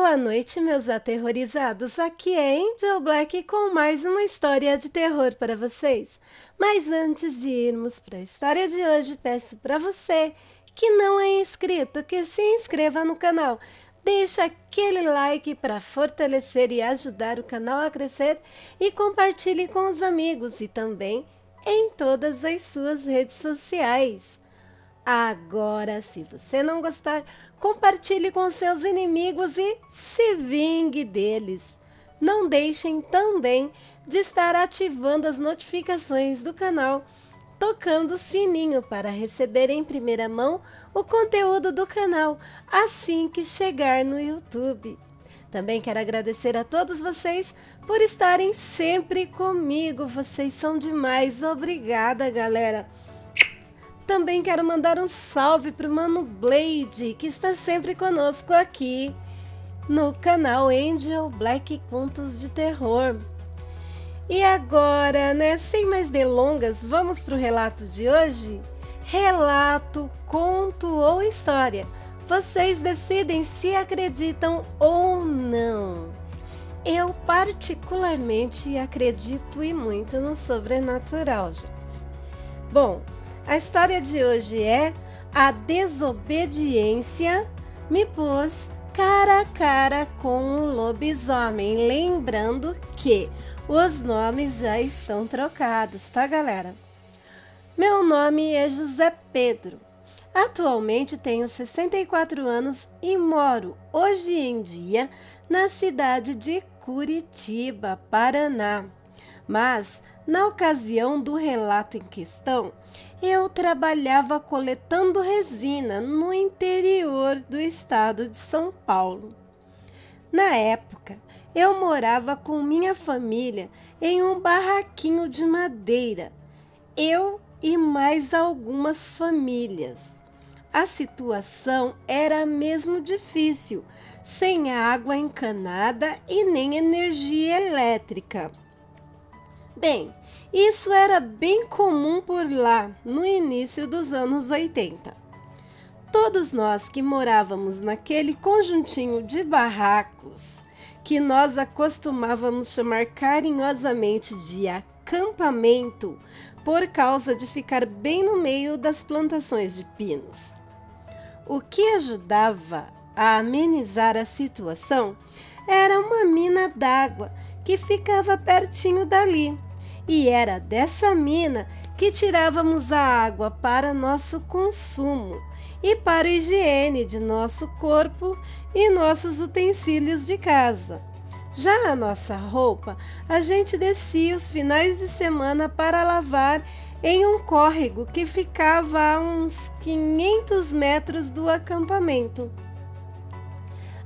Boa noite, meus aterrorizados. Aqui é Angel Black com mais uma história de terror para vocês. Mas antes de irmos para a história de hoje, peço para você que não é inscrito que se inscreva no canal. Deixa aquele like para fortalecer e ajudar o canal a crescer e compartilhe com os amigos e também em todas as suas redes sociais. Agora, se você não gostar, compartilhe com seus inimigos e se vingue deles. Não deixem também de estar ativando as notificações do canal, tocando o sininho para receber em primeira mão o conteúdo do canal assim que chegar no YouTube. Também quero agradecer a todos vocês por estarem sempre comigo. Vocês são demais. Obrigada, galera. Também quero mandar um salve para o Mano Blade, que está sempre conosco aqui no canal Angel Black Contos de Terror. E agora, sem mais delongas, vamos para o relato de hoje? Relato, conto ou história? Vocês decidem se acreditam ou não. Eu particularmente acredito e muito no sobrenatural, gente. Bom, a história de hoje é A Desobediência Me Pôs Cara a Cara com um Lobisomem. Lembrando que os nomes já estão trocados, tá, galera? Meu nome é José Pedro. Atualmente tenho 64 anos e moro hoje em dia na cidade de Curitiba, Paraná. Mas, na ocasião do relato em questão, eu trabalhava coletando resina no interior do estado de São Paulo. Na época, eu morava com minha família em um barraquinho de madeira, eu e mais algumas famílias. A situação era mesmo difícil, sem água encanada e nem energia elétrica. Bem, isso era bem comum por lá no início dos anos 80. Todos nós que morávamos naquele conjuntinho de barracos, que nós acostumávamos chamar carinhosamente de acampamento, por causa de ficar bem no meio das plantações de pinos. O que ajudava a amenizar a situação era uma mina d'água que ficava pertinho dali. E era dessa mina que tirávamos a água para nosso consumo e para a higiene de nosso corpo e nossos utensílios de casa. Já a nossa roupa, a gente descia os finais de semana para lavar em um córrego que ficava a uns 500 metros do acampamento.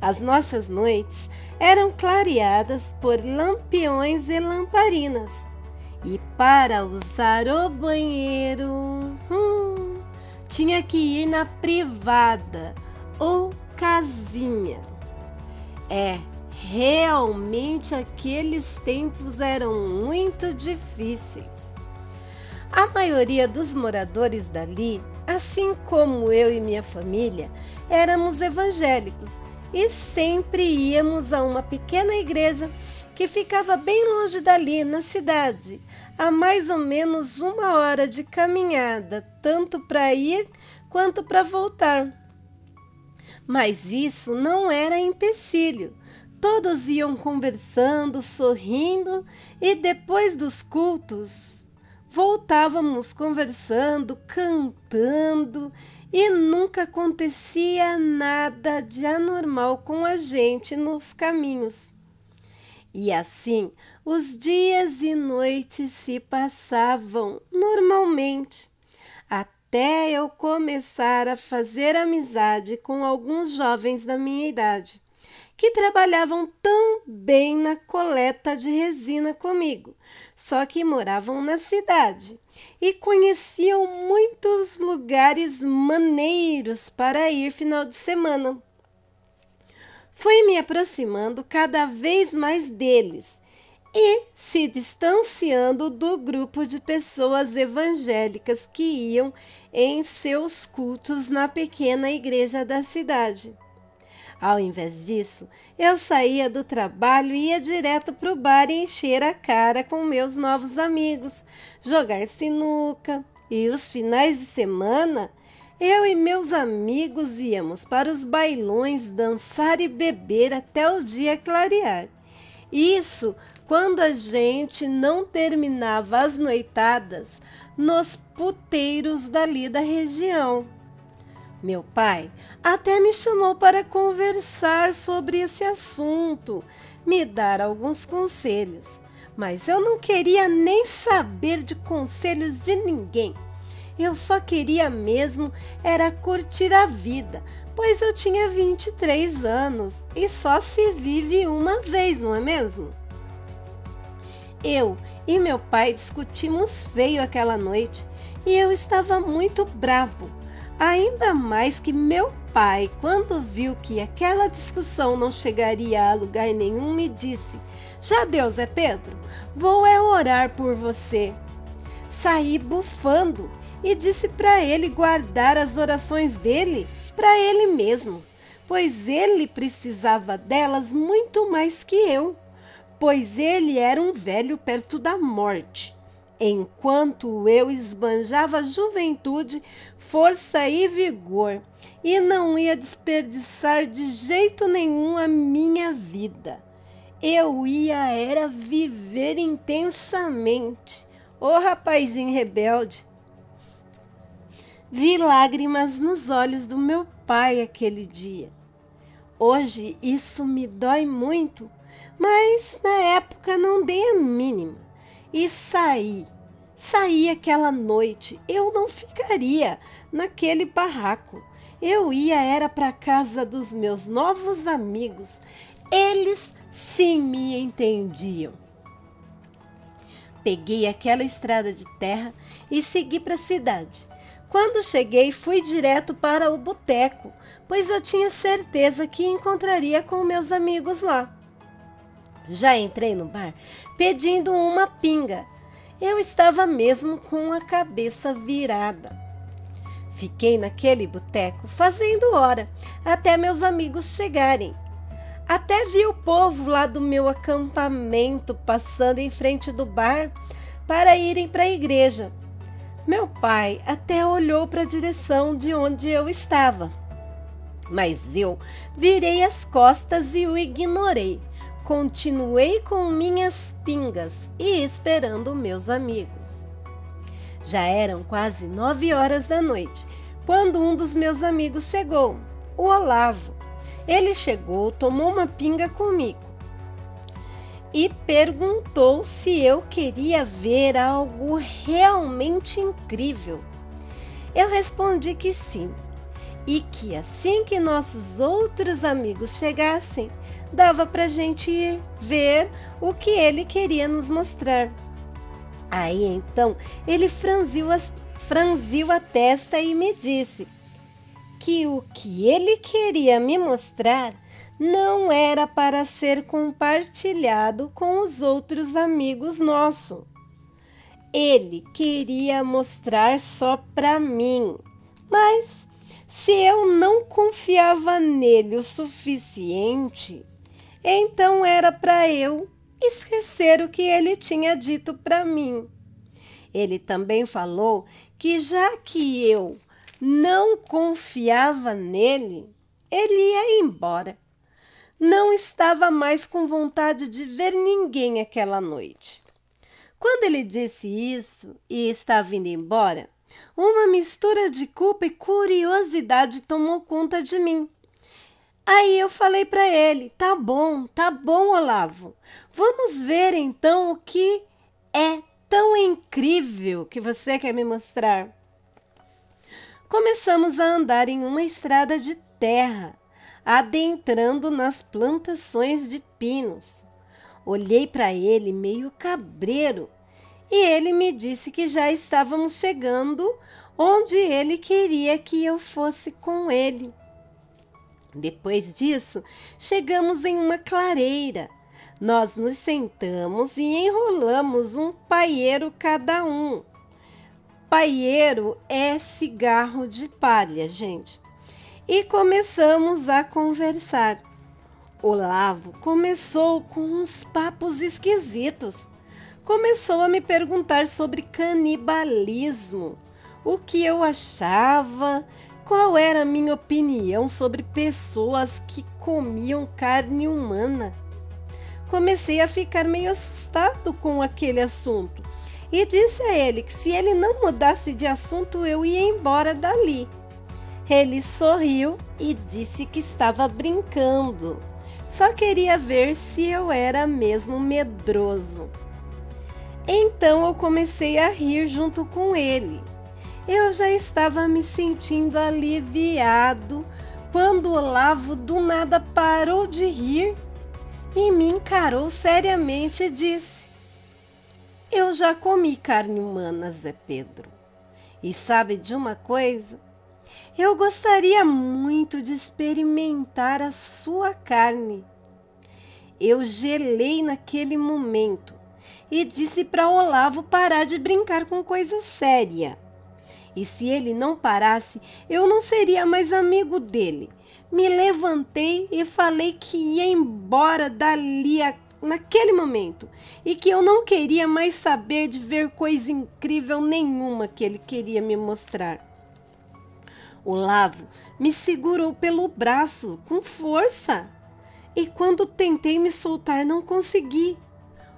As nossas noites eram clareadas por lampiões e lamparinas. E para usar o banheiro, tinha que ir na privada ou casinha. Realmente aqueles tempos eram muito difíceis. A maioria dos moradores dali, assim como eu e minha família, éramos evangélicos e sempre íamos a uma pequena igreja que ficava bem longe dali, na cidade, a mais ou menos 1 hora de caminhada, tanto para ir quanto para voltar. Mas isso não era empecilho. Todos iam conversando, sorrindo e depois dos cultos voltávamos conversando, cantando e nunca acontecia nada de anormal com a gente nos caminhos. E assim, os dias e noites se passavam normalmente, até eu começar a fazer amizade com alguns jovens da minha idade, que trabalhavam também na coleta de resina comigo, só que moravam na cidade e conheciam muitos lugares maneiros para ir final de semana. Fui me aproximando cada vez mais deles e se distanciando do grupo de pessoas evangélicas que iam em seus cultos na pequena igreja da cidade. Ao invés disso, eu saía do trabalho e ia direto para o bar e encher a cara com meus novos amigos, jogar sinuca. E os finais de semana, eu e meus amigos íamos para os bailões dançar e beber até o dia clarear. Isso quando a gente não terminava as noitadas nos puteiros dali da região. Meu pai até me chamou para conversar sobre esse assunto, me dar alguns conselhos, mas eu não queria nem saber de conselhos de ninguém. Eu só queria mesmo era curtir a vida, pois eu tinha 23 anos e só se vive uma vez, não é mesmo? Eu e meu pai discutimos feio aquela noite e eu estava muito bravo. Ainda mais que meu pai, quando viu que aquela discussão não chegaria a lugar nenhum, me disse: "Já deu, Zé Pedro, vou orar por você." Saí bufando e disse para ele guardar as orações dele para ele mesmo, pois ele precisava delas muito mais que eu, pois ele era um velho perto da morte. Enquanto eu esbanjava juventude, força e vigor, e não ia desperdiçar de jeito nenhum a minha vida. Eu era viver intensamente. Ô rapazinho rebelde! Vi lágrimas nos olhos do meu pai aquele dia. Hoje isso me dói muito, mas na época não dei a mínima. E saí aquela noite. Eu não ficaria naquele barraco. Eu era para casa dos meus novos amigos. Eles sim me entendiam. Peguei aquela estrada de terra e segui para a cidade. Quando cheguei, fui direto para o boteco, pois eu tinha certeza que encontraria com meus amigos lá. Já entrei no bar pedindo uma pinga. Eu estava mesmo com a cabeça virada. Fiquei naquele boteco fazendo hora até meus amigos chegarem. Até vi o povo lá do meu acampamento passando em frente do bar para irem para a igreja. Meu pai até olhou para a direção de onde eu estava, mas eu virei as costas e o ignorei. Continuei com minhas pingas e esperando meus amigos. Já eram quase 9 horas da noite, quando um dos meus amigos chegou, o Olavo. Ele chegou, tomou uma pinga comigo e perguntou se eu queria ver algo realmente incrível. Eu respondi que sim, e que assim que nossos outros amigos chegassem, dava pra gente ir ver o que ele queria nos mostrar. Aí então ele franziu a testa e me disse que o que ele queria me mostrar não era para ser compartilhado com os outros amigos nossos. Ele queria mostrar só para mim, mas se eu não confiava nele o suficiente, então era para eu esquecer o que ele tinha dito para mim. Ele também falou que já que eu não confiava nele, ele ia embora. Não estava mais com vontade de ver ninguém aquela noite. Quando ele disse isso e estava indo embora, uma mistura de culpa e curiosidade tomou conta de mim. Aí eu falei para ele: tá bom, Olavo. Vamos ver então o que é tão incrível que você quer me mostrar. Começamos a andar em uma estrada de terra, adentrando nas plantações de pinos. Olhei para ele meio cabreiro e ele me disse que já estávamos chegando onde ele queria que eu fosse com ele. Depois disso, chegamos em uma clareira. Nós nos sentamos e enrolamos um paieiro cada um. Paieiro é cigarro de palha, gente. e começamos a conversar. Olavo começou com uns papos esquisitos. Começou a me perguntar sobre canibalismo, o que eu achava, qual era a minha opinião sobre pessoas que comiam carne humana. Comecei a ficar meio assustado com aquele assunto e disse a ele que se ele não mudasse de assunto eu ia embora dali. Ele sorriu e disse que estava brincando, só queria ver se eu era mesmo medroso. Então eu comecei a rir junto com ele. Eu já estava me sentindo aliviado quando Olavo do nada parou de rir e me encarou seriamente e disse: eu já comi carne humana, Zé Pedro. E sabe de uma coisa? Eu gostaria muito de experimentar a sua carne. Eu gelei naquele momento e disse para Olavo parar de brincar com coisa séria. E se ele não parasse, eu não seria mais amigo dele. Me levantei e falei que ia embora dali naquele momento e que eu não queria mais saber de ver coisa incrível nenhuma que ele queria me mostrar. Olavo me segurou pelo braço com força e quando tentei me soltar não consegui.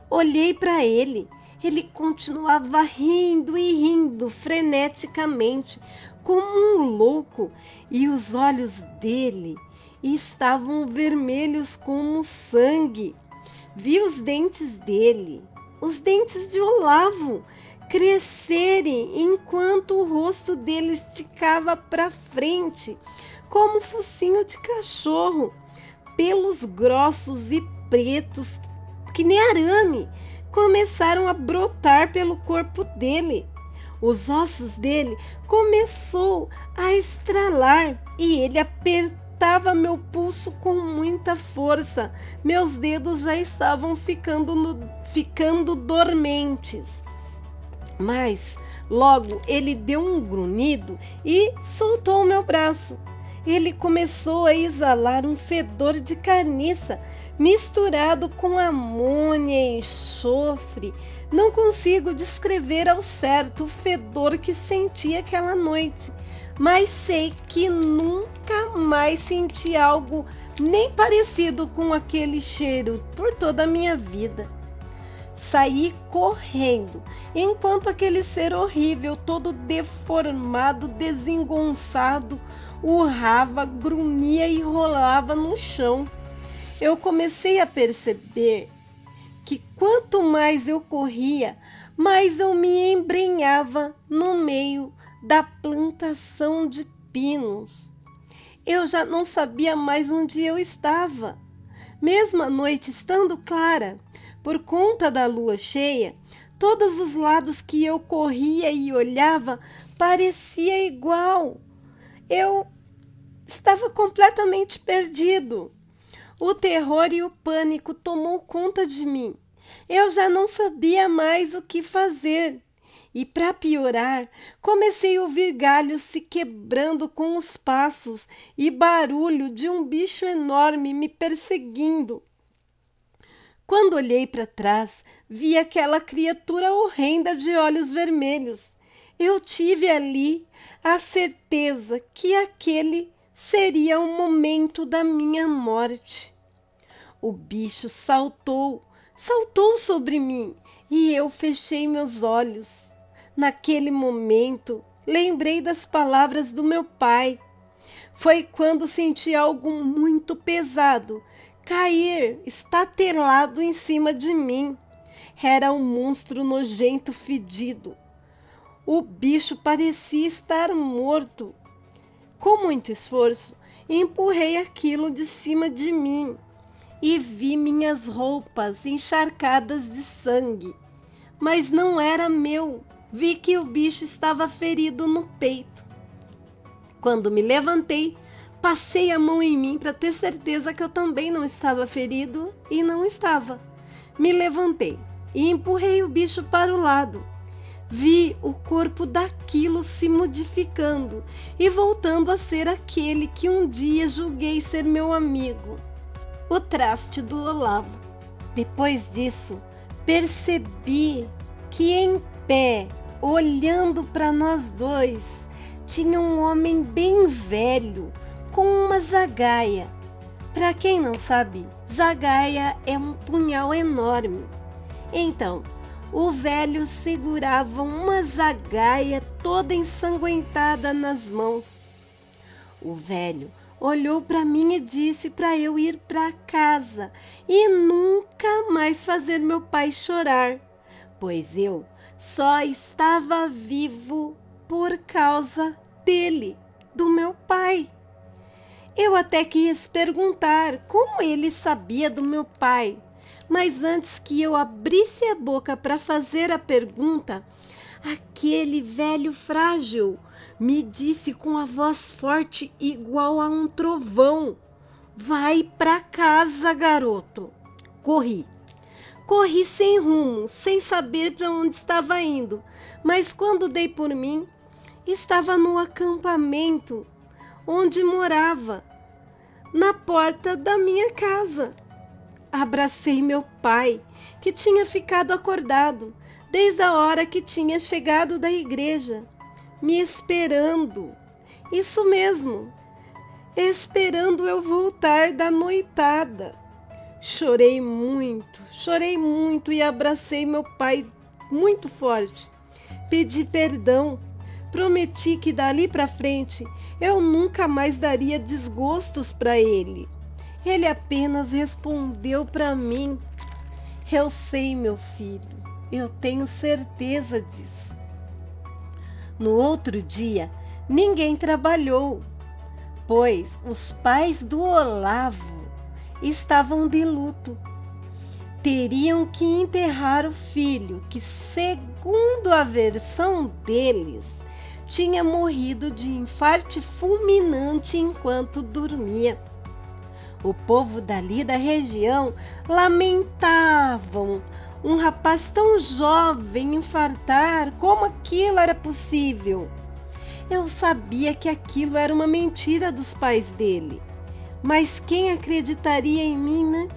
Olhei para ele, ele continuava rindo e rindo freneticamente, como um louco, e os olhos dele estavam vermelhos como sangue. Vi os dentes dele, os dentes de Olavo, crescerem enquanto o rosto dele esticava para frente, como focinho de cachorro, pelos grossos e pretos que nem arame começaram a brotar pelo corpo dele. Os ossos dele começou a estralar e ele apertava meu pulso com muita força. Meus dedos já estavam ficando dormentes. Mas logo ele deu um grunhido e soltou o meu braço. Ele começou a exalar um fedor de carniça misturado com amônia e enxofre. Não consigo descrever ao certo o fedor que senti aquela noite, mas sei que nunca mais senti algo nem parecido com aquele cheiro por toda a minha vida. Saí correndo, enquanto aquele ser horrível, todo deformado, desengonçado, urrava, grunhia e rolava no chão. Eu comecei a perceber que quanto mais eu corria, mais eu me embrenhava no meio da plantação de pinos. Eu já não sabia mais onde eu estava. Mesmo a noite estando clara, por conta da lua cheia, todos os lados que eu corria e olhava parecia igual. Eu estava completamente perdido. O terror e o pânico tomou conta de mim. Eu já não sabia mais o que fazer. E para piorar, comecei a ouvir galhos se quebrando com os passos e barulho de um bicho enorme me perseguindo. Quando olhei para trás, vi aquela criatura horrenda de olhos vermelhos. Eu tive ali a certeza que aquele seria o momento da minha morte. O bicho saltou sobre mim e eu fechei meus olhos. Naquele momento, lembrei das palavras do meu pai. Foi quando senti algo muito pesado cair estatelado em cima de mim. Era um monstro nojento fedido. O bicho parecia estar morto. Com muito esforço, empurrei aquilo de cima de mim e vi minhas roupas encharcadas de sangue. Mas não era meu. Vi que o bicho estava ferido no peito. Quando me levantei, passei a mão em mim para ter certeza que eu também não estava ferido e não estava. Me levantei e empurrei o bicho para o lado. vi o corpo daquilo se modificando e voltando a ser aquele que um dia julguei ser meu amigo, o traste do Olavo. Depois disso, percebi que em pé, olhando para nós dois, tinha um homem bem velho com uma zagaia. Para quem não sabe, zagaia é um punhal enorme. Então, o velho segurava uma zagaia toda ensanguentada nas mãos. O velho olhou para mim e disse para eu ir para casa e nunca mais fazer meu pai chorar, pois eu só estava vivo por causa dele, do meu pai. Eu até quis perguntar como ele sabia do meu pai, mas antes que eu abrisse a boca para fazer a pergunta, aquele velho frágil me disse com a voz forte igual a um trovão: vai para casa, garoto. Corri sem rumo, sem saber para onde estava indo, mas quando dei por mim, estava no acampamento onde morava, na porta da minha casa. Abracei meu pai, que tinha ficado acordado desde a hora que tinha chegado da igreja, me esperando. Isso mesmo, esperando eu voltar da noitada. Chorei muito e abracei meu pai muito forte. Pedi perdão. Prometi que dali para frente eu nunca mais daria desgostos para ele. Ele apenas respondeu para mim: eu sei, meu filho, eu tenho certeza disso. No outro dia, ninguém trabalhou, pois os pais do Olavo estavam de luto. Teriam que enterrar o filho que, segundo a versão deles, tinha morrido de infarto fulminante enquanto dormia. O povo dali da região lamentavam um rapaz tão jovem infartar. Como aquilo era possível? Eu sabia que aquilo era uma mentira dos pais dele, mas quem acreditaria em mim, né?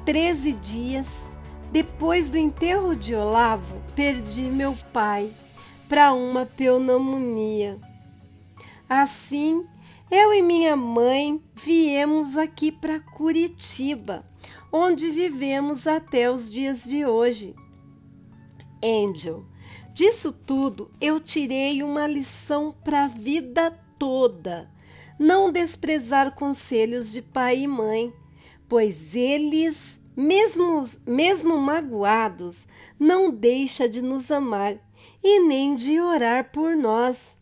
13 dias depois do enterro de Olavo, perdi meu pai para uma pneumonia. Assim, eu e minha mãe viemos aqui para Curitiba, onde vivemos até os dias de hoje. Angel, disso tudo eu tirei uma lição para a vida toda: não desprezar conselhos de pai e mãe, pois eles, mesmo magoados, não deixam de nos amar e nem de orar por nós.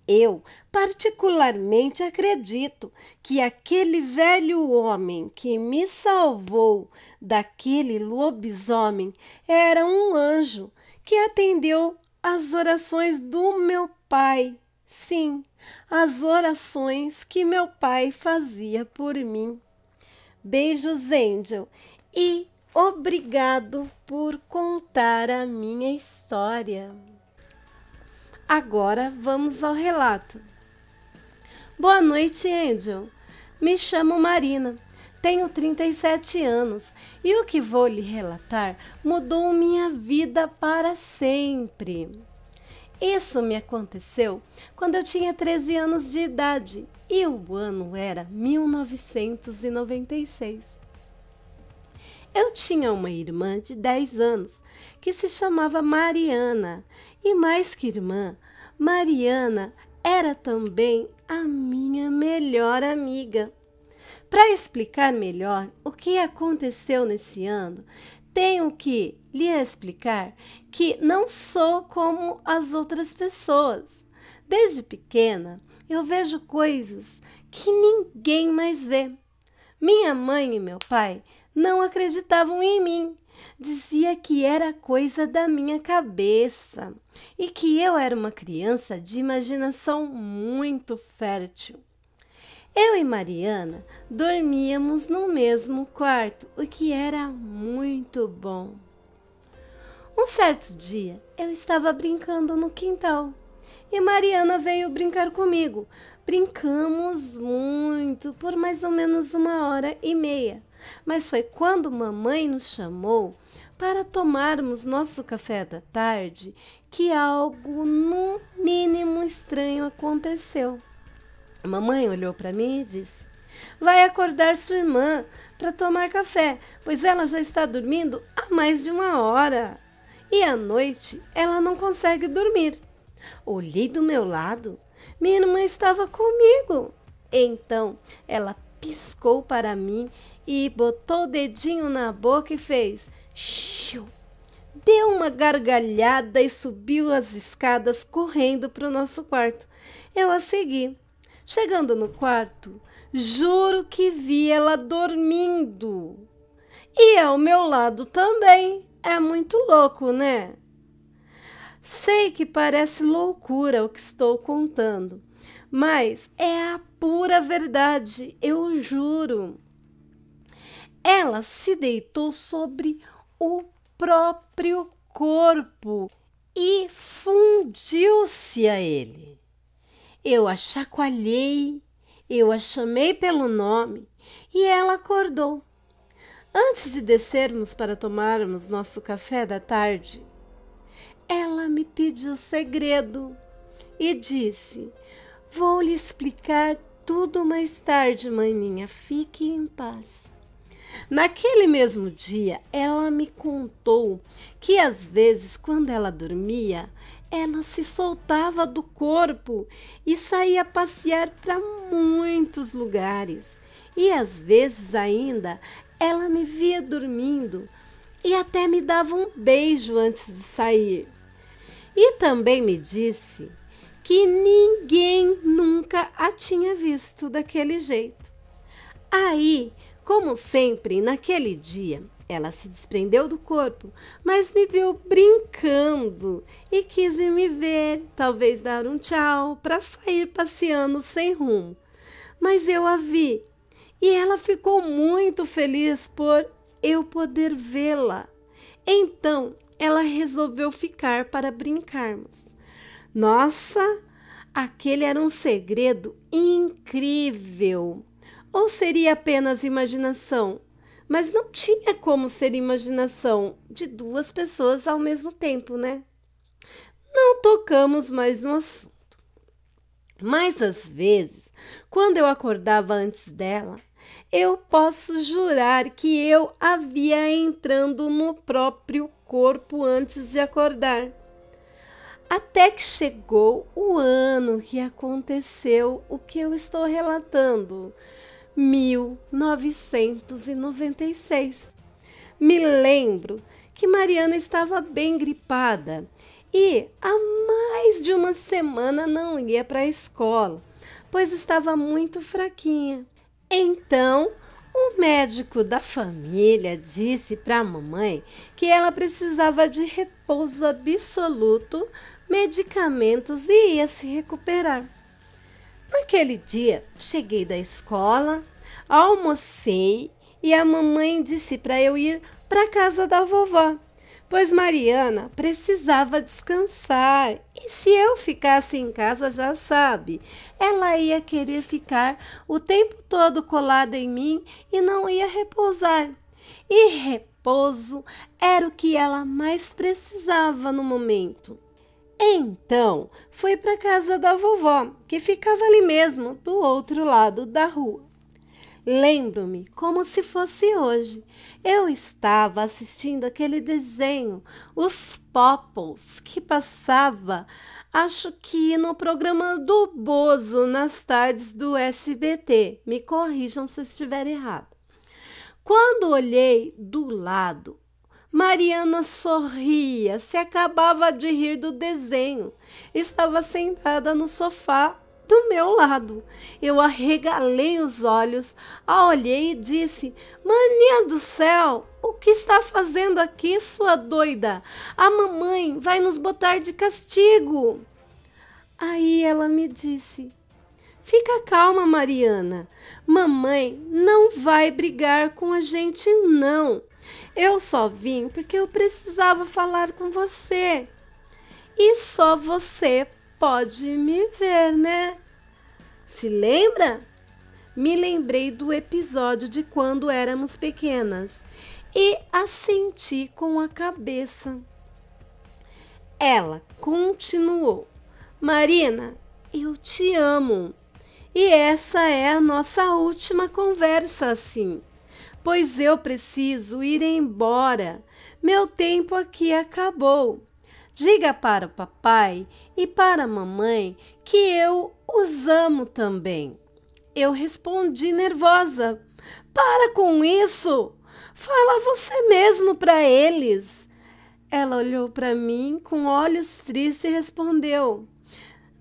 Eu, particularmente, acredito que aquele velho homem que me salvou daquele lobisomem era um anjo que atendeu às orações do meu pai. Sim, as orações que meu pai fazia por mim. Beijos, Angel, e obrigado por contar a minha história. Agora vamos ao relato. Boa noite, Angel. Me chamo Marina, tenho 37 anos e o que vou lhe relatar mudou minha vida para sempre. Isso me aconteceu quando eu tinha 13 anos de idade e o ano era 1996. Eu tinha uma irmã de 10 anos que se chamava Mariana e, mais que irmã, Mariana era também a minha melhor amiga. Para explicar melhor o que aconteceu nesse ano, tenho que lhe explicar que não sou como as outras pessoas. Desde pequena, eu vejo coisas que ninguém mais vê. Minha mãe e meu pai não acreditavam em mim. Dizia que era coisa da minha cabeça e que eu era uma criança de imaginação muito fértil. Eu e Mariana dormíamos no mesmo quarto, o que era muito bom. Um certo dia, eu estava brincando no quintal e Mariana veio brincar comigo. Brincamos muito, por mais ou menos 1h30, mas foi quando mamãe nos chamou para tomarmos nosso café da tarde que algo no mínimo estranho aconteceu. A mamãe olhou para mim e disse: vai acordar sua irmã para tomar café, pois ela já está dormindo há mais de 1 hora. E à noite ela não consegue dormir. Olhei do meu lado, minha irmã estava comigo. Então ela piscou para mim e botou o dedinho na boca e fez xiu. Deu uma gargalhada e subiu as escadas correndo para o nosso quarto. Eu a segui. Chegando no quarto, juro que vi ela dormindo. E ao meu lado também. É muito louco, né? Sei que parece loucura o que estou contando, mas é a pura verdade, eu juro. Ela se deitou sobre o próprio corpo e fundiu-se a ele. Eu a chacoalhei, eu a chamei pelo nome e ela acordou. Antes de descermos para tomarmos nosso café da tarde, ela me pediu segredo e disse: vou lhe explicar tudo mais tarde, maninha, fique em paz. Naquele mesmo dia, ela me contou que às vezes, quando ela dormia, ela se soltava do corpo e saía passear para muitos lugares. E às vezes ainda ela me via dormindo e até me dava um beijo antes de sair. E também me disse que ninguém nunca a tinha visto daquele jeito. Aí, como sempre, naquele dia, ela se desprendeu do corpo, mas me viu brincando e quis ir me ver, talvez dar um tchau para sair passeando sem rumo. Mas eu a vi e ela ficou muito feliz por eu poder vê-la. Então, ela resolveu ficar para brincarmos. Nossa, aquele era um segredo incrível. Ou seria apenas imaginação? Mas não tinha como ser imaginação de duas pessoas ao mesmo tempo, né? Não tocamos mais no assunto. Mas às vezes, quando eu acordava antes dela, eu posso jurar que eu a via entrando no próprio corpo antes de acordar. Até que chegou o ano que aconteceu o que eu estou relatando, 1996. Me lembro que Mariana estava bem gripada e há mais de uma semana não ia para a escola, pois estava muito fraquinha. Então, o médico da família disse para a mamãe que ela precisava de repouso absoluto, medicamentos e ia se recuperar. Naquele dia, cheguei da escola, almocei e a mamãe disse para eu ir para a casa da vovó, pois Mariana precisava descansar. E se eu ficasse em casa, já sabe, ela ia querer ficar o tempo todo colada em mim e não ia repousar. E repouso era o que ela mais precisava no momento. Então, fui para a casa da vovó, que ficava ali mesmo, do outro lado da rua. Lembro-me como se fosse hoje. Eu estava assistindo aquele desenho, Os Popples, que passava, acho que no programa do Bozo, nas tardes do SBT. Me corrijam se eu estiver errado. Quando olhei do lado, Mariana sorria, se acabava de rir do desenho. Estava sentada no sofá do meu lado. Eu arregalei os olhos, a olhei e disse: maninha do céu, o que está fazendo aqui, sua doida? A mamãe vai nos botar de castigo. Aí ela me disse: Fica calma, Mariana. Mamãe não vai brigar com a gente, não. Eu só vim porque eu precisava falar com você. E só você pode me ver, né? Se lembra? Me lembrei do episódio de quando éramos pequenas e assenti com a cabeça. Ela continuou: Marina, eu te amo. E essa é a nossa última conversa assim, pois eu preciso ir embora. Meu tempo aqui acabou. Diga para o papai e para a mamãe que eu os amo também. Eu respondi nervosa. Para com isso! Fala você mesmo para eles. Ela olhou para mim com olhos tristes e respondeu: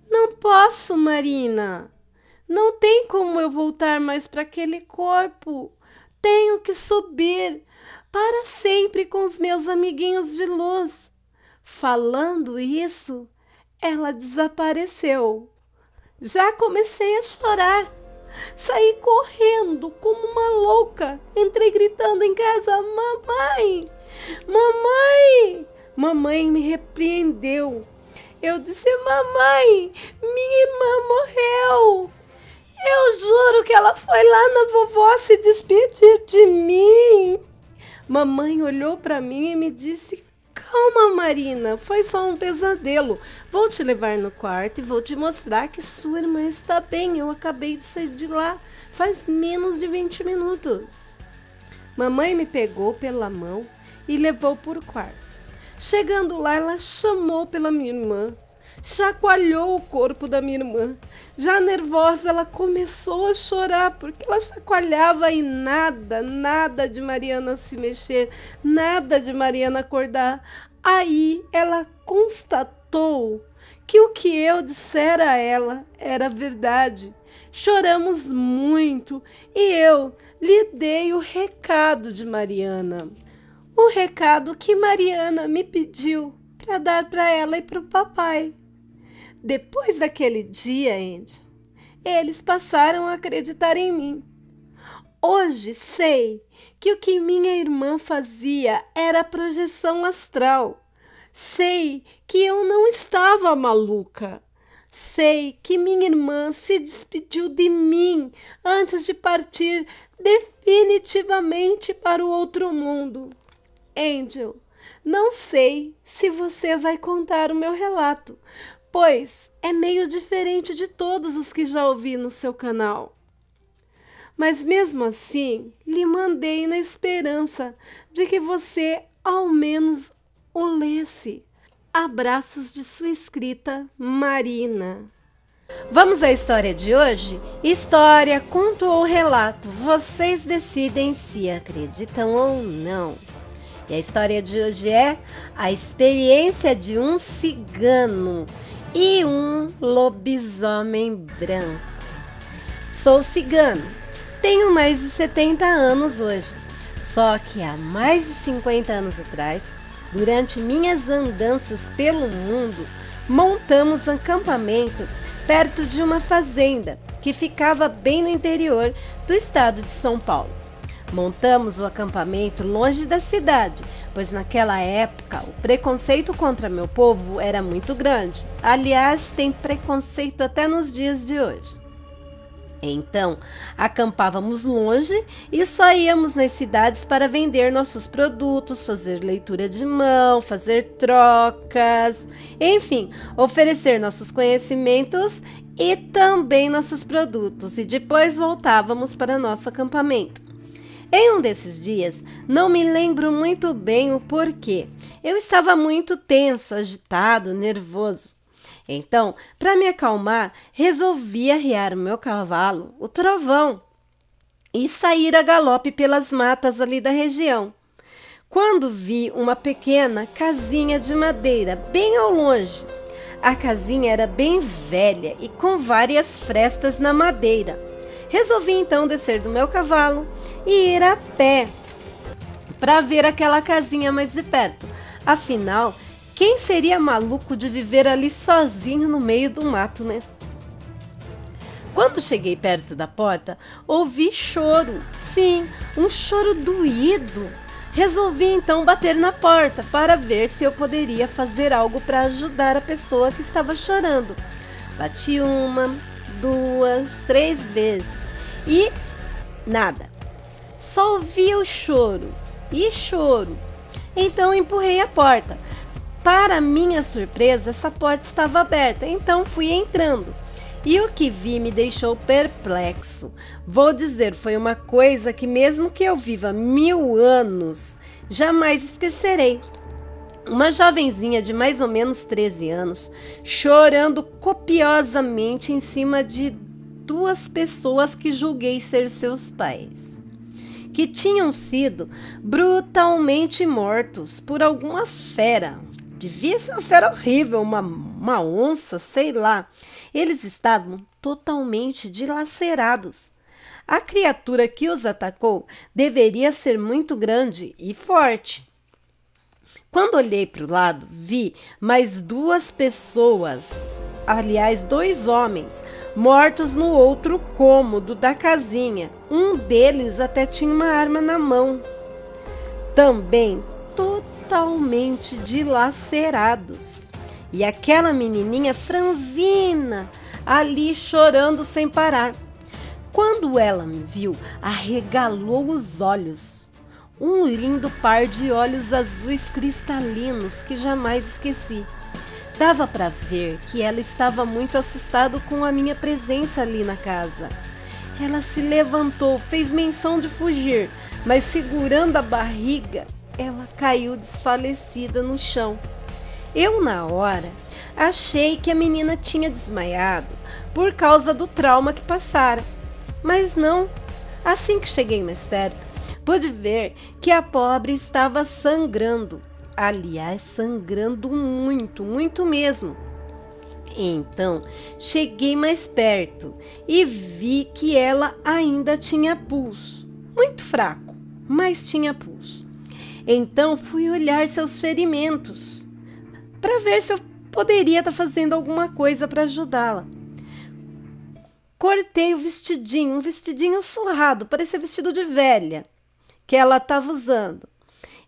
Não posso, Marina. Não tem como eu voltar mais para aquele corpo. Tenho que subir para sempre com os meus amiguinhos de luz. Falando isso, ela desapareceu. Já comecei a chorar. Saí correndo como uma louca. Entrei gritando em casa: Mamãe! Mamãe! Mamãe me repreendeu. Eu disse: Mamãe, minha irmã morreu. Eu juro que ela foi lá na vovó se despedir de mim. Mamãe olhou para mim e me disse: Calma, Marina, foi só um pesadelo. Vou te levar no quarto e vou te mostrar que sua irmã está bem. Eu acabei de sair de lá faz menos de 20 minutos. Mamãe me pegou pela mão e levou para o quarto. Chegando lá, ela chamou pela minha irmã, chacoalhou o corpo da minha irmã. Já nervosa, ela começou a chorar porque ela chacoalhava e nada de Mariana se mexer, nada de Mariana acordar. Aí ela constatou que o que eu dissera a ela era verdade. Choramos muito e eu lhe dei o recado de Mariana. O recado que Mariana me pediu para dar para ela e para o papai. Depois daquele dia, Andy, eles passaram a acreditar em mim. Hoje sei que o que minha irmã fazia era projeção astral. Sei que eu não estava maluca. Sei que minha irmã se despediu de mim antes de partir definitivamente para o outro mundo. Angel, não sei se você vai contar o meu relato, pois é meio diferente de todos os que já ouvi no seu canal. Mas mesmo assim, lhe mandei na esperança de que você ao menos o lesse. Abraços de sua escrita, Marina. Vamos à história de hoje? História, conto ou relato? Vocês decidem se acreditam ou não. E a história de hoje é a experiência de um cigano e um lobisomem branco. Sou cigano, tenho mais de 70 anos hoje, só que há mais de 50 anos atrás, durante minhas andanças pelo mundo, montamos um acampamento perto de uma fazenda que ficava bem no interior do estado de São Paulo. Montamos o acampamento longe da cidade, pois naquela época o preconceito contra meu povo era muito grande. Aliás, tem preconceito até nos dias de hoje. Então, acampávamos longe e só íamos nas cidades para vender nossos produtos, fazer leitura de mão, fazer trocas, enfim, oferecer nossos conhecimentos e também nossos produtos, e depois voltávamos para nosso acampamento. Em um desses dias, não me lembro muito bem o porquê, eu estava muito tenso, agitado, nervoso. Então, para me acalmar, resolvi arriar o meu cavalo, o Trovão, e sair a galope pelas matas ali da região. Quando vi uma pequena casinha de madeira bem ao longe. A casinha era bem velha e com várias frestas na madeira. Resolvi então descer do meu cavalo e ir a pé para ver aquela casinha mais de perto. Afinal, quem seria maluco de viver ali sozinho no meio do mato, né? Quando cheguei perto da porta, ouvi choro. Sim, um choro doído. Resolvi então bater na porta para ver se eu poderia fazer algo para ajudar a pessoa que estava chorando. Bati 1, 2, 3 vezes e nada. Só ouvia o choro e choro. Então empurrei a porta. Para minha surpresa, essa porta estava aberta, então fui entrando. E o que vi me deixou perplexo. Vou dizer, foi uma coisa que mesmo que eu viva 1000 anos, jamais esquecerei. Uma jovenzinha de mais ou menos 13 anos, chorando copiosamente em cima de 2 pessoas que julguei ser seus pais, que tinham sido brutalmente mortos por alguma fera. Devia ser uma fera horrível, uma onça, sei lá. Eles estavam totalmente dilacerados. A criatura que os atacou deveria ser muito grande e forte. Quando olhei para o lado, vi mais 2 pessoas, aliás, 2 homens, mortos no outro cômodo da casinha. Um deles até tinha uma arma na mão. Também totalmente dilacerados. E aquela menininha franzina ali chorando sem parar. Quando ela me viu, arregalou os olhos. Um lindo par de olhos azuis cristalinos que jamais esqueci. Dava para ver que ela estava muito assustada com a minha presença ali na casa. Ela se levantou, fez menção de fugir, mas segurando a barriga, ela caiu desfalecida no chão. Eu, na hora, achei que a menina tinha desmaiado por causa do trauma que passara. Mas não. Assim que cheguei mais perto, pude ver que a pobre estava sangrando. Aliás, sangrando muito, muito mesmo. Então, cheguei mais perto e vi que ela ainda tinha pulso. Muito fraco, mas tinha pulso. Então, fui olhar seus ferimentos para ver se eu poderia estar fazendo alguma coisa para ajudá-la. Cortei o vestidinho, um vestidinho surrado, parecia vestido de velha, que ela estava usando.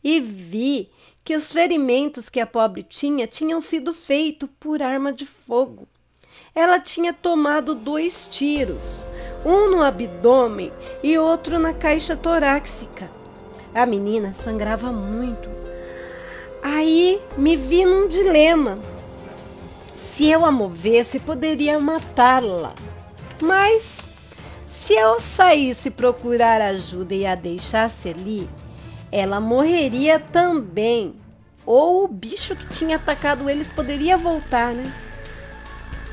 E vi que os ferimentos que a pobre tinham sido feitos por arma de fogo. Ela tinha tomado 2 tiros, um no abdômen e outro na caixa torácica. A menina sangrava muito. Aí me vi num dilema. Se eu a movesse, poderia matá-la. Mas se eu saísse procurar ajuda e a deixasse ali, ela morreria também. Ou o bicho que tinha atacado eles poderia voltar, né?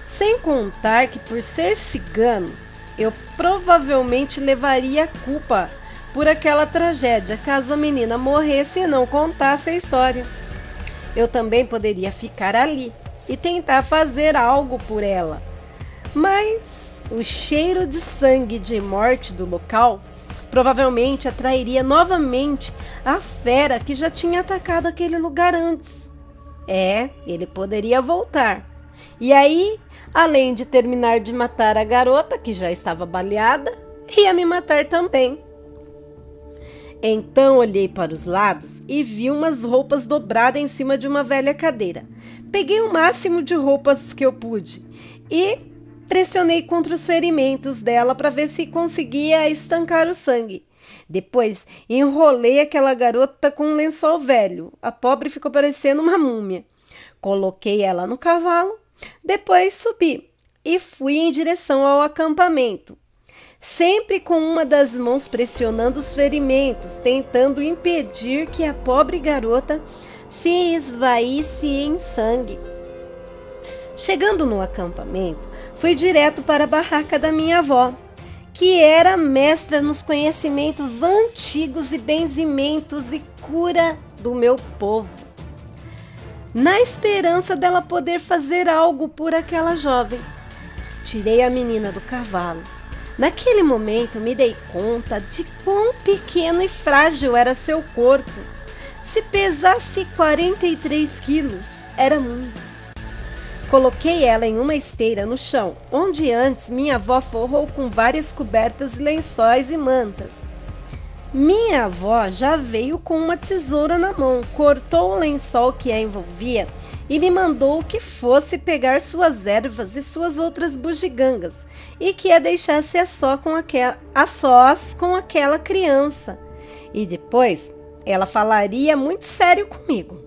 Sem contar que por ser cigano, eu provavelmente levaria a culpa por aquela tragédia, caso a menina morresse e não contasse a história. Eu também poderia ficar ali e tentar fazer algo por ela. Mas o cheiro de sangue de morte do local provavelmente atrairia novamente a fera que já tinha atacado aquele lugar antes. Ele poderia voltar. E aí, além de terminar de matar a garota, que já estava baleada, ia me matar também. Então olhei para os lados e vi umas roupas dobradas em cima de uma velha cadeira. Peguei o máximo de roupas que eu pude e pressionei contra os ferimentos dela para ver se conseguia estancar o sangue. Depois enrolei aquela garota com um lençol velho. A pobre ficou parecendo uma múmia. Coloquei ela no cavalo, depois subi e fui em direção ao acampamento. Sempre com uma das mãos pressionando os ferimentos, tentando impedir que a pobre garota se esvaísse em sangue. Chegando no acampamento, fui direto para a barraca da minha avó, que era mestra nos conhecimentos antigos e benzimentos e cura do meu povo, na esperança dela poder fazer algo por aquela jovem. Tirei a menina do cavalo. Naquele momento me dei conta de quão pequeno e frágil era seu corpo. Se pesasse 43 quilos, era muito. Coloquei ela em uma esteira no chão, onde antes minha avó forrou com várias cobertas, lençóis e mantas. Minha avó já veio com uma tesoura na mão, cortou o lençol que a envolvia e me mandou que fosse pegar suas ervas e suas outras bugigangas e que a deixasse a sós com aquela criança. E depois ela falaria muito sério comigo.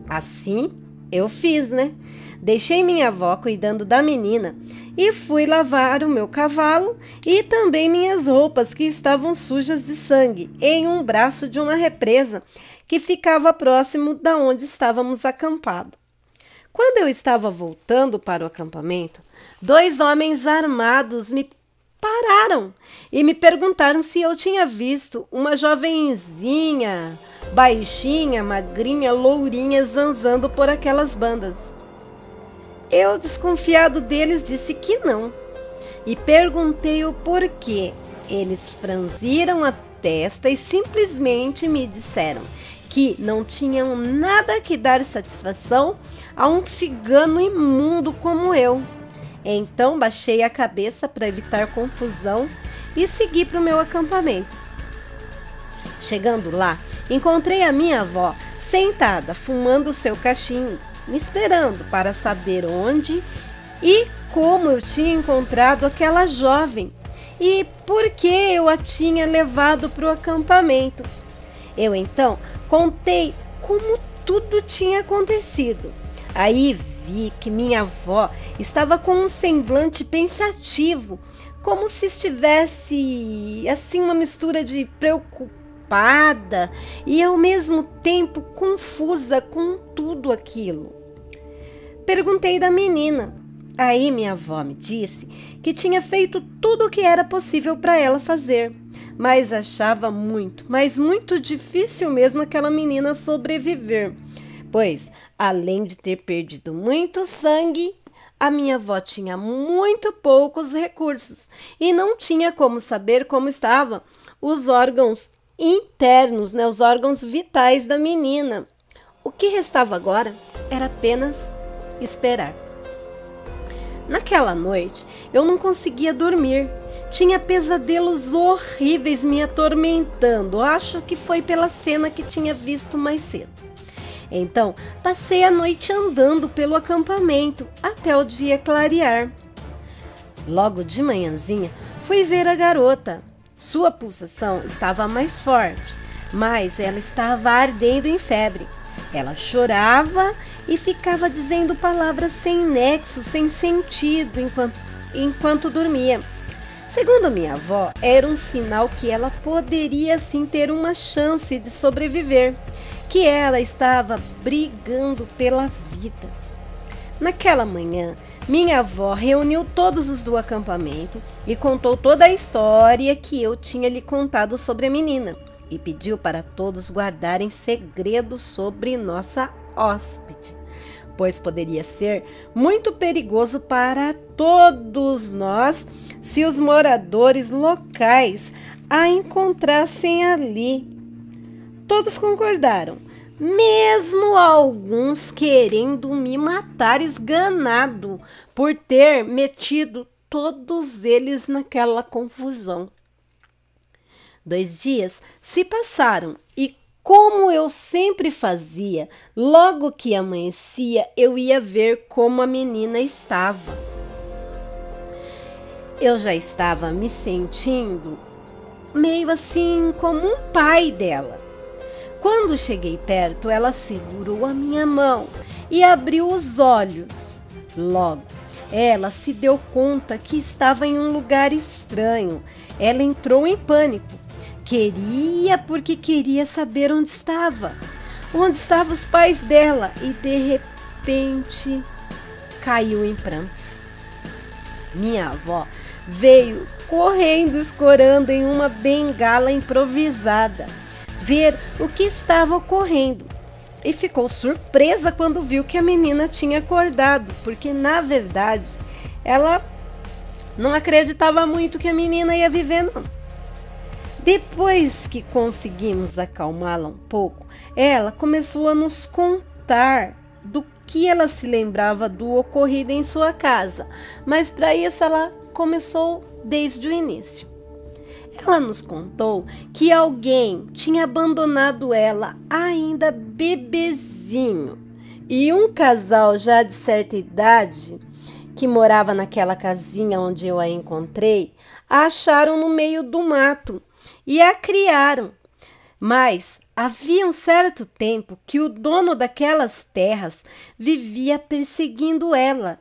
Assim eu fiz, né? Deixei minha avó cuidando da menina e fui lavar o meu cavalo e também minhas roupas que estavam sujas de sangue em um braço de uma represa que ficava próximo da onde estávamos acampados. Quando eu estava voltando para o acampamento, 2 homens armados me pararam e me perguntaram se eu tinha visto uma jovenzinha, baixinha, magrinha, lourinha, zanzando por aquelas bandas. Eu, desconfiado deles, disse que não e perguntei o porquê. Eles franziram a testa e simplesmente me disseram que não tinham nada que dar satisfação a um cigano imundo como eu. Então baixei a cabeça para evitar confusão e segui para o meu acampamento. Chegando lá, encontrei a minha avó sentada, fumando seu cachimbo, me esperando para saber onde e como eu tinha encontrado aquela jovem e por que eu a tinha levado para o acampamento. Eu então contei como tudo tinha acontecido. Aí vi que minha avó estava com um semblante pensativo, como se estivesse assim uma mistura de preocupada e ao mesmo tempo confusa com tudo aquilo. Perguntei da menina. Aí minha avó me disse que tinha feito tudo o que era possível para ela fazer, mas achava muito, mas muito difícil mesmo aquela menina sobreviver, pois, além de ter perdido muito sangue, a minha avó tinha muito poucos recursos e não tinha como saber como estavam os órgãos internos, os órgãos vitais da menina. O que restava agora era apenas esperar. Naquela noite, eu não conseguia dormir. Tinha pesadelos horríveis me atormentando. Acho que foi pela cena que tinha visto mais cedo. Então, passei a noite andando pelo acampamento até o dia clarear. Logo de manhãzinha, fui ver a garota. Sua pulsação estava mais forte, mas ela estava ardendo em febre. Ela chorava e ficava dizendo palavras sem nexo, sem sentido, enquanto dormia. Segundo minha avó, era um sinal que ela poderia sim ter uma chance de sobreviver, que ela estava brigando pela vida. Naquela manhã, minha avó reuniu todos os do acampamento e contou toda a história que eu tinha lhe contado sobre a menina e pediu para todos guardarem segredo sobre nossa hóspede, pois poderia ser muito perigoso para todos nós se os moradores locais a encontrassem ali. Todos concordaram, mesmo alguns querendo me matar esganado por ter metido todos eles naquela confusão. 2 dias se passaram e, como eu sempre fazia, logo que amanhecia, eu ia ver como a menina estava. Eu já estava me sentindo meio assim como um pai dela. Quando cheguei perto, ela segurou a minha mão e abriu os olhos. Logo, ela se deu conta que estava em um lugar estranho. Ela entrou em pânico. Porque queria saber onde estavam os pais dela e de repente caiu em prantos. Minha avó veio correndo, escorando em uma bengala improvisada, ver o que estava ocorrendo e ficou surpresa quando viu que a menina tinha acordado, porque na verdade ela não acreditava muito que a menina ia viver não. Depois que conseguimos acalmá-la um pouco, ela começou a nos contar do que ela se lembrava do ocorrido em sua casa, mas para isso ela começou desde o início. Ela nos contou que alguém tinha abandonado ela ainda bebezinho e um casal já de certa idade que morava naquela casinha onde eu a encontrei, a acharam no meio do mato e a criaram. Mas havia um certo tempo que o dono daquelas terras vivia perseguindo ela.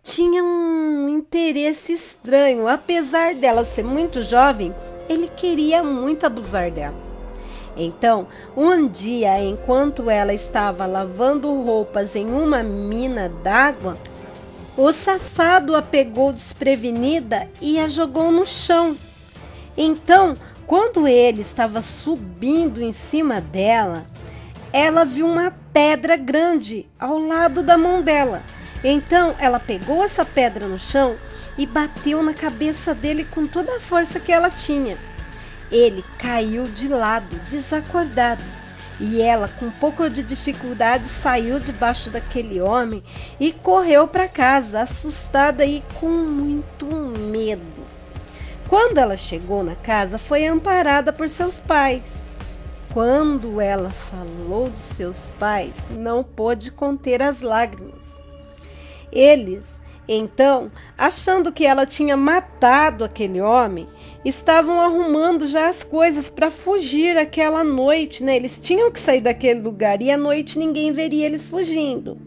Tinha um interesse estranho, apesar dela ser muito jovem, ele queria muito abusar dela. Então, um dia, enquanto ela estava lavando roupas em uma mina d'água, o safado a pegou desprevenida e a jogou no chão. Então, quando ele estava subindo em cima dela, ela viu uma pedra grande ao lado da mão dela. Então, ela pegou essa pedra no chão e bateu na cabeça dele com toda a força que ela tinha. Ele caiu de lado, desacordado, e ela, com um pouco de dificuldade, saiu debaixo daquele homem e correu para casa, assustada e com muito medo. Quando ela chegou na casa, foi amparada por seus pais. Quando ela falou de seus pais, não pôde conter as lágrimas. Eles, então, achando que ela tinha matado aquele homem, estavam arrumando já as coisas para fugir aquela noite, né? Eles tinham que sair daquele lugar e à noite ninguém veria eles fugindo.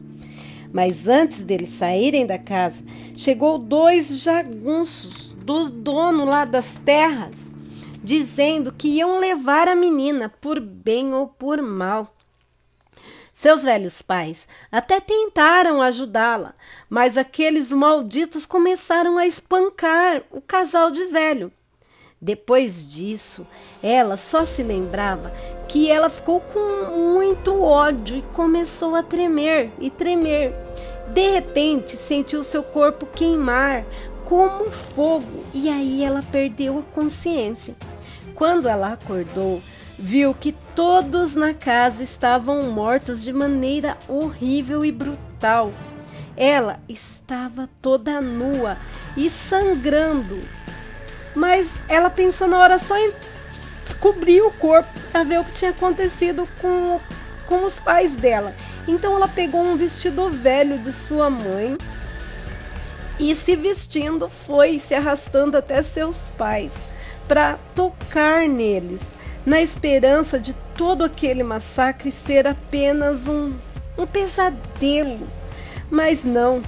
Mas antes deles saírem da casa, chegou 2 jagunços do dono lá das terras, dizendo que iam levar a menina por bem ou por mal. Seus velhos pais até tentaram ajudá-la, mas aqueles malditos começaram a espancar o casal de velho. Depois disso, ela só se lembrava que ela ficou com muito ódio e começou a tremer e tremer. De repente, sentiu seu corpo queimar como fogo e aí ela perdeu a consciência. Quando ela acordou, viu que todos na casa estavam mortos de maneira horrível e brutal. Ela estava toda nua e sangrando. Mas ela pensou na hora só em descobrir o corpo para ver o que tinha acontecido com os pais dela. Então ela pegou um vestido velho de sua mãe e, se vestindo, foi se arrastando até seus pais para tocar neles, na esperança de todo aquele massacre ser apenas um pesadelo. Mas não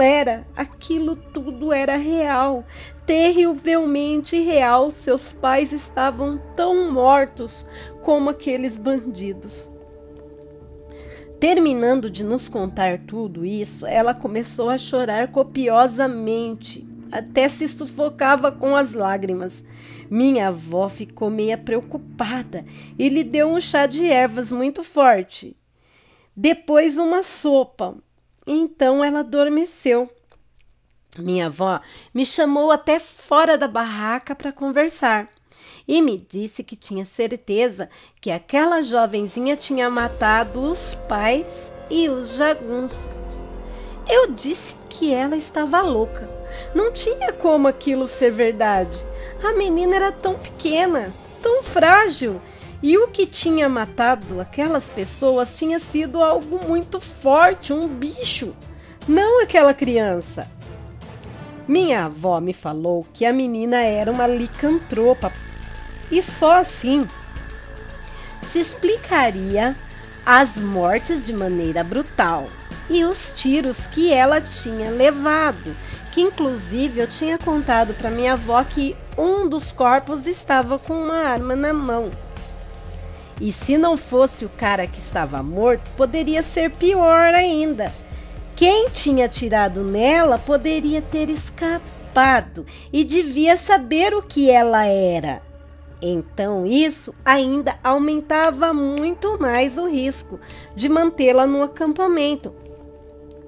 era. Aquilo tudo era real, terrivelmente real. Seus pais estavam tão mortos como aqueles bandidos. Terminando de nos contar tudo isso, ela começou a chorar copiosamente, até se sufocava com as lágrimas. Minha avó ficou meio preocupada e lhe deu um chá de ervas muito forte. Depois uma sopa. Então ela adormeceu. Minha avó me chamou até fora da barraca para conversar e me disse que tinha certeza que aquela jovenzinha tinha matado os pais e os jagunços. Eu disse que ela estava louca. Não tinha como aquilo ser verdade. A menina era tão pequena, tão frágil. E o que tinha matado aquelas pessoas tinha sido algo muito forte, um bicho, não aquela criança. Minha avó me falou que a menina era uma licantropa e só assim se explicaria as mortes de maneira brutal e os tiros que ela tinha levado, que inclusive eu tinha contado para minha avó que um dos corpos estava com uma arma na mão. E se não fosse o cara que estava morto, poderia ser pior ainda. Quem tinha atirado nela poderia ter escapado e devia saber o que ela era. Então isso ainda aumentava muito mais o risco de mantê-la no acampamento.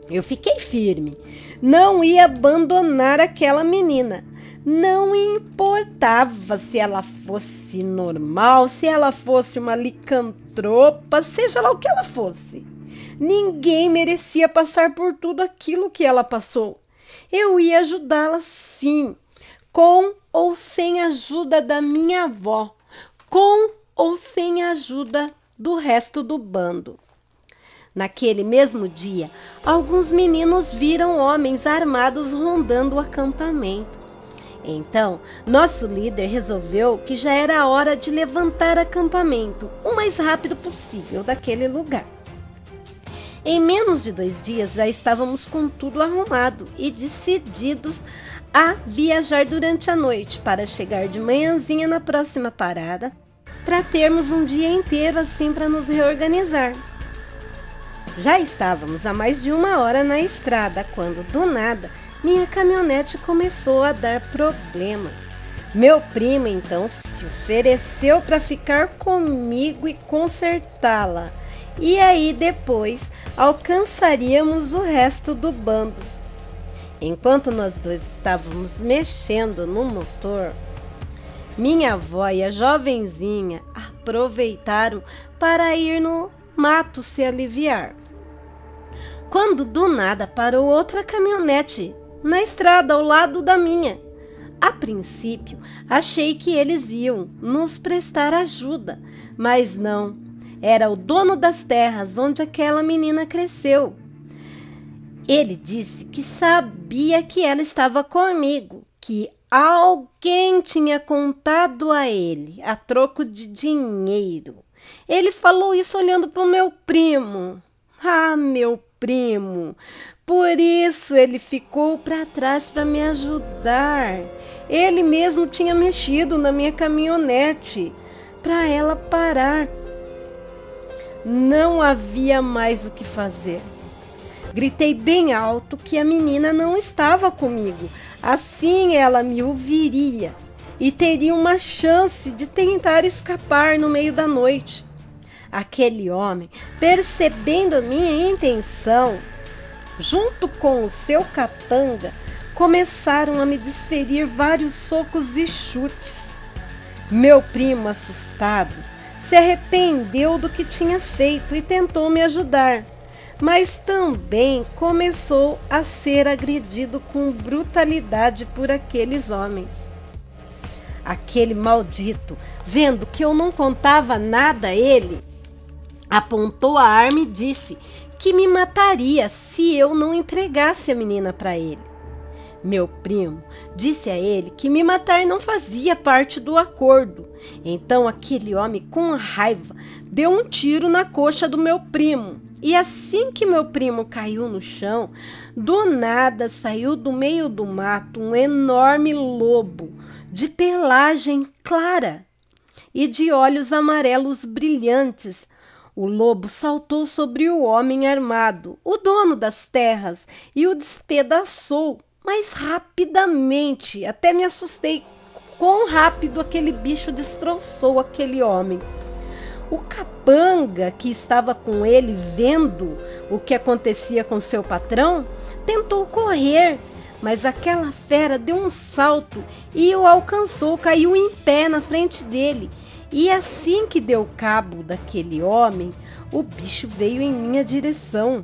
Eu fiquei firme, não ia abandonar aquela menina. Não importava se ela fosse normal, se ela fosse uma licantropa, seja lá o que ela fosse. Ninguém merecia passar por tudo aquilo que ela passou. Eu ia ajudá-la sim, com ou sem a ajuda da minha avó, com ou sem a ajuda do resto do bando. Naquele mesmo dia, alguns meninos viram homens armados rondando o acampamento. Então, nosso líder resolveu que já era hora de levantar acampamento o mais rápido possível daquele lugar. Em menos de 2 dias já estávamos com tudo arrumado e decididos a viajar durante a noite para chegar de manhãzinha na próxima parada, para termos um dia inteiro assim para nos reorganizar. Já estávamos há mais de 1 hora na estrada quando, do nada, minha caminhonete começou a dar problemas. Meu primo então se ofereceu para ficar comigo e consertá-la. E aí depois alcançaríamos o resto do bando. Enquanto nós dois estávamos mexendo no motor, minha avó e a jovenzinha aproveitaram para ir no mato se aliviar. Quando do nada parou outra caminhonete na estrada ao lado da minha. A princípio, achei que eles iam nos prestar ajuda, mas não. Era o dono das terras onde aquela menina cresceu. Ele disse que sabia que ela estava comigo, que alguém tinha contado a ele a troco de dinheiro. Ele falou isso olhando para o meu primo. Ah, meu primo! Por isso ele ficou para trás para me ajudar. Ele mesmo tinha mexido na minha caminhonete para ela parar. Não havia mais o que fazer. Gritei bem alto que a menina não estava comigo. Assim ela me ouviria e teria uma chance de tentar escapar no meio da noite. Aquele homem, percebendo a minha intenção, junto com o seu capanga, começaram a me desferir vários socos e chutes. Meu primo, assustado, se arrependeu do que tinha feito e tentou me ajudar, mas também começou a ser agredido com brutalidade por aqueles homens. Aquele maldito, vendo que eu não contava nada a ele, apontou a arma e disse que me mataria se eu não entregasse a menina para ele. Meu primo disse a ele que me matar não fazia parte do acordo. Então aquele homem, com raiva, deu um tiro na coxa do meu primo. E assim que meu primo caiu no chão, do nada saiu do meio do mato um enorme lobo de pelagem clara e de olhos amarelos brilhantes. O lobo saltou sobre o homem armado, o dono das terras, e o despedaçou, mas rapidamente. Até me assustei quão rápido aquele bicho destroçou aquele homem. O capanga, que estava com ele vendo o que acontecia com seu patrão, tentou correr, mas aquela fera deu um salto e o alcançou, caiu em pé na frente dele. E assim que deu cabo daquele homem, o bicho veio em minha direção.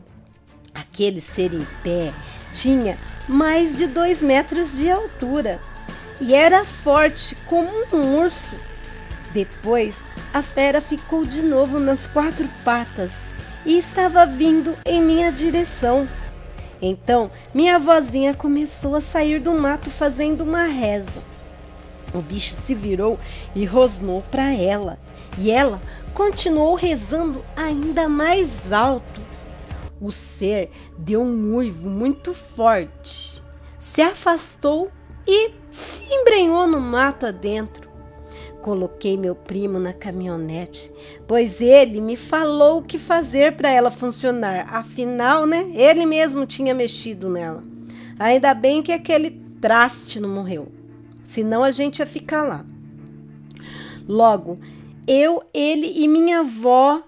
Aquele ser em pé tinha mais de 2 metros de altura e era forte como um urso. Depois, a fera ficou de novo nas 4 patas e estava vindo em minha direção. Então, minha vozinha começou a sair do mato fazendo uma reza. O bicho se virou e rosnou para ela, e ela continuou rezando ainda mais alto. O ser deu um uivo muito forte, se afastou e se embrenhou no mato adentro. Coloquei meu primo na caminhonete, pois ele me falou o que fazer para ela funcionar. Afinal, ele mesmo tinha mexido nela. Ainda bem que aquele traste não morreu, senão a gente ia ficar lá. Logo, eu, ele e minha avó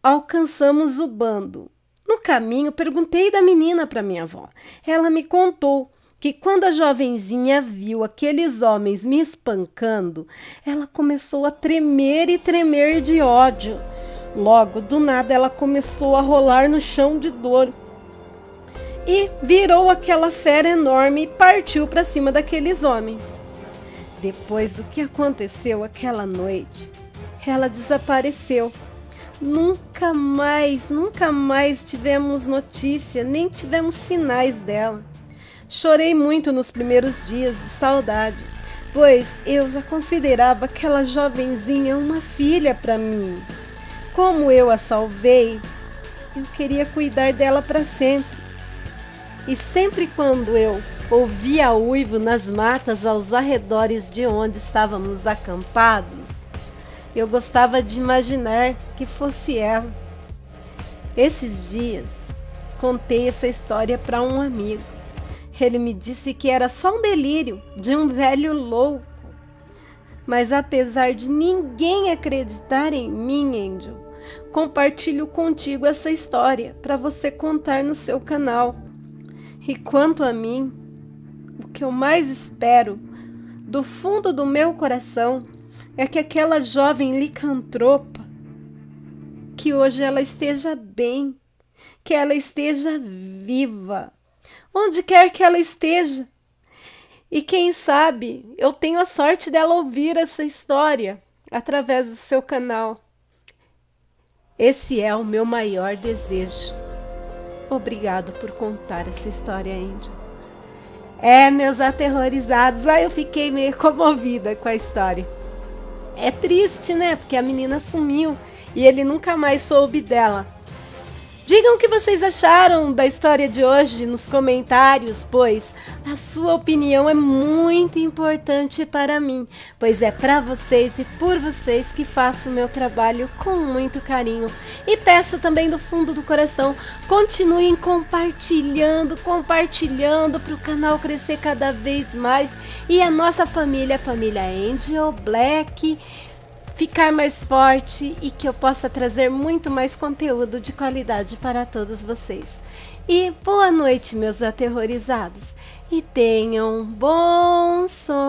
alcançamos o bando. No caminho, perguntei da menina para minha avó. Ela me contou que quando a jovenzinha viu aqueles homens me espancando, ela começou a tremer e tremer de ódio. Logo, do nada, ela começou a rolar no chão de dor e virou aquela fera enorme e partiu para cima daqueles homens. Depois do que aconteceu aquela noite, ela desapareceu. Nunca mais tivemos notícia, nem tivemos sinais dela. Chorei muito nos primeiros dias de saudade, pois eu já considerava aquela jovenzinha uma filha para mim. Como eu a salvei, eu queria cuidar dela para sempre. E sempre quando eu ouvia uivo nas matas aos arredores de onde estávamos acampados, eu gostava de imaginar que fosse ela. Esses dias, contei essa história para um amigo. Ele me disse que era só um delírio de um velho louco. Mas apesar de ninguém acreditar em mim, Angel, compartilho contigo essa história para você contar no seu canal. E quanto a mim, o que eu mais espero, do fundo do meu coração, é que aquela jovem licantropa, que hoje ela esteja bem, que ela esteja viva, onde quer que ela esteja. E quem sabe eu tenho a sorte dela ouvir essa história através do seu canal. Esse é o meu maior desejo. Obrigado por contar essa história, Angel. Meus aterrorizados, eu fiquei meio comovida com a história. É triste, né? Porque a menina sumiu e ele nunca mais soube dela. Digam o que vocês acharam da história de hoje nos comentários, pois a sua opinião é muito importante para mim, pois é para vocês e por vocês que faço o meu trabalho com muito carinho. E peço também do fundo do coração, continuem compartilhando para o canal crescer cada vez mais e a nossa família, a família Angel Black, ficar mais forte e que eu possa trazer muito mais conteúdo de qualidade para todos vocês. E boa noite, meus aterrorizados, e tenham bons sonhos.